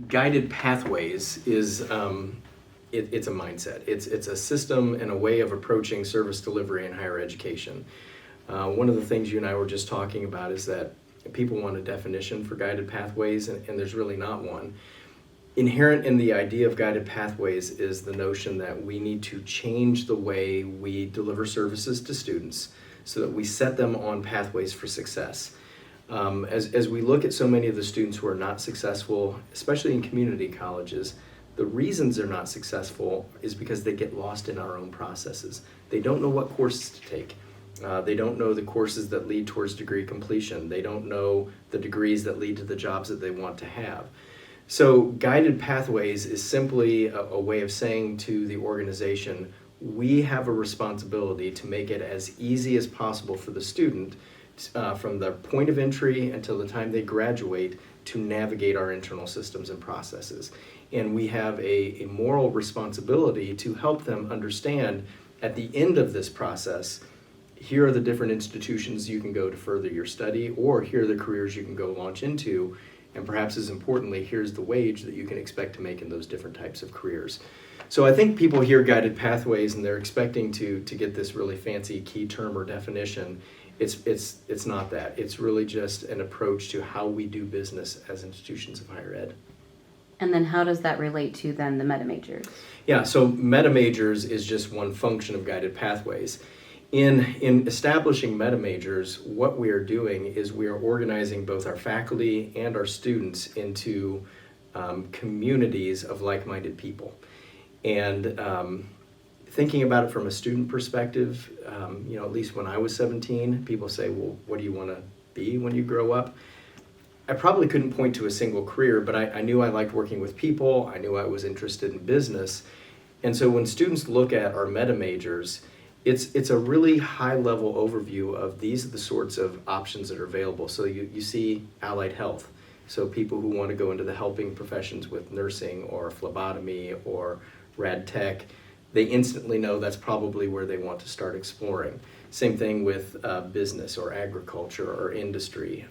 guided pathways is it's a mindset. It's a system and a way of approaching service delivery in higher education. One of the things you and I were just talking about is that people want a definition for guided pathways, and there's really not one. Inherent in the idea of guided pathways is the notion that we need to change the way we deliver services to students so that we set them on pathways for success. As we look at so many of the students who are not successful, especially in community colleges, the reasons they're not successful is because they get lost in our own processes. They don't know what courses to take. They don't know the courses that lead towards degree completion. They don't know the degrees that lead to the jobs that they want to have. So guided pathways is simply a way of saying to the organization, we have a responsibility to make it as easy as possible for the student from the point of entry until the time they graduate to navigate our internal systems and processes. And we have a moral responsibility to help them understand at the end of this process, here are the different institutions you can go to further your study, or here are the careers you can go launch into, and perhaps as importantly, here's the wage that you can expect to make in those different types of careers. So I think people hear guided pathways and they're expecting to get this really fancy key term or definition. It's not that. It's really just an approach to how we do business as institutions of higher ed. And then how does that relate to then the meta majors? Yeah, so meta majors is just one function of guided pathways. In establishing meta majors, what we are doing is we are organizing both our faculty and our students into communities of like-minded people. And thinking about it from a student perspective, at least when I was 17, people say, well, what do you want to be when you grow up? I probably couldn't point to a single career, but I knew I liked working with people. I knew I was interested in business. And so when students look at our meta majors, it's a really high-level overview of these are the sorts of options that are available. So you see allied health. So people who want to go into the helping professions with nursing or phlebotomy or rad tech, they instantly know that's probably where they want to start exploring. Same thing with business or agriculture or industry.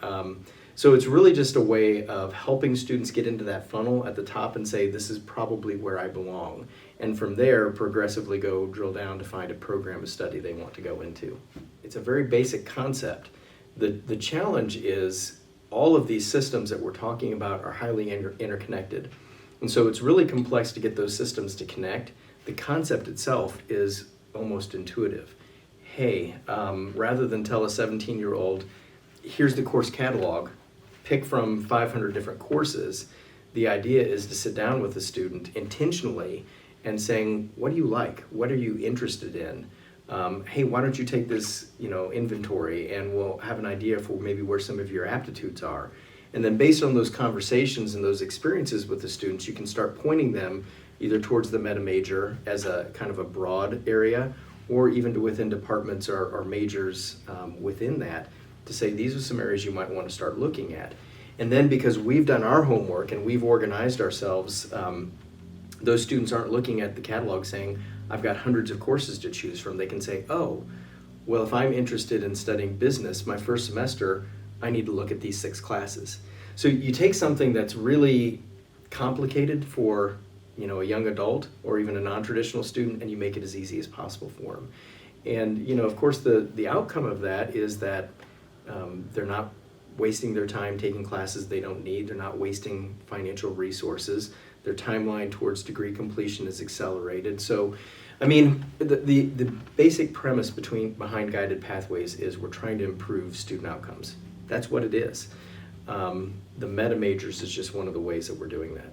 So it's really just a way of helping students get into that funnel at the top and say, this is probably where I belong. And from there, progressively go drill down to find a program of study they want to go into. It's a very basic concept. The challenge is all of these systems that we're talking about are highly interconnected. And so it's really complex to get those systems to connect. The concept itself is almost intuitive. Hey, rather than tell a 17-year-old, here's the course catalog, pick from 500 different courses, the idea is to sit down with the student intentionally and saying, what do you like? What are you interested in? Hey, why don't you take this, inventory, and we'll have an idea for maybe where some of your aptitudes are. And then based on those conversations and those experiences with the students, you can start pointing them either towards the meta major as a kind of a broad area, or even to within departments or majors within that, to say these are some areas you might want to start looking at. And then because we've done our homework and we've organized ourselves, those students aren't looking at the catalog saying, I've got hundreds of courses to choose from. They can say, oh, well, if I'm interested in studying business, my first semester, I need to look at these 6 classes. So you take something that's really complicated for a young adult or even a non-traditional student, and you make it as easy as possible for them. And of course, the outcome of that is that they're not wasting their time taking classes they don't need. They're not wasting financial resources. Their timeline towards degree completion is accelerated. So, the basic premise behind guided pathways is we're trying to improve student outcomes. That's what it is. The meta majors is just one of the ways that we're doing that.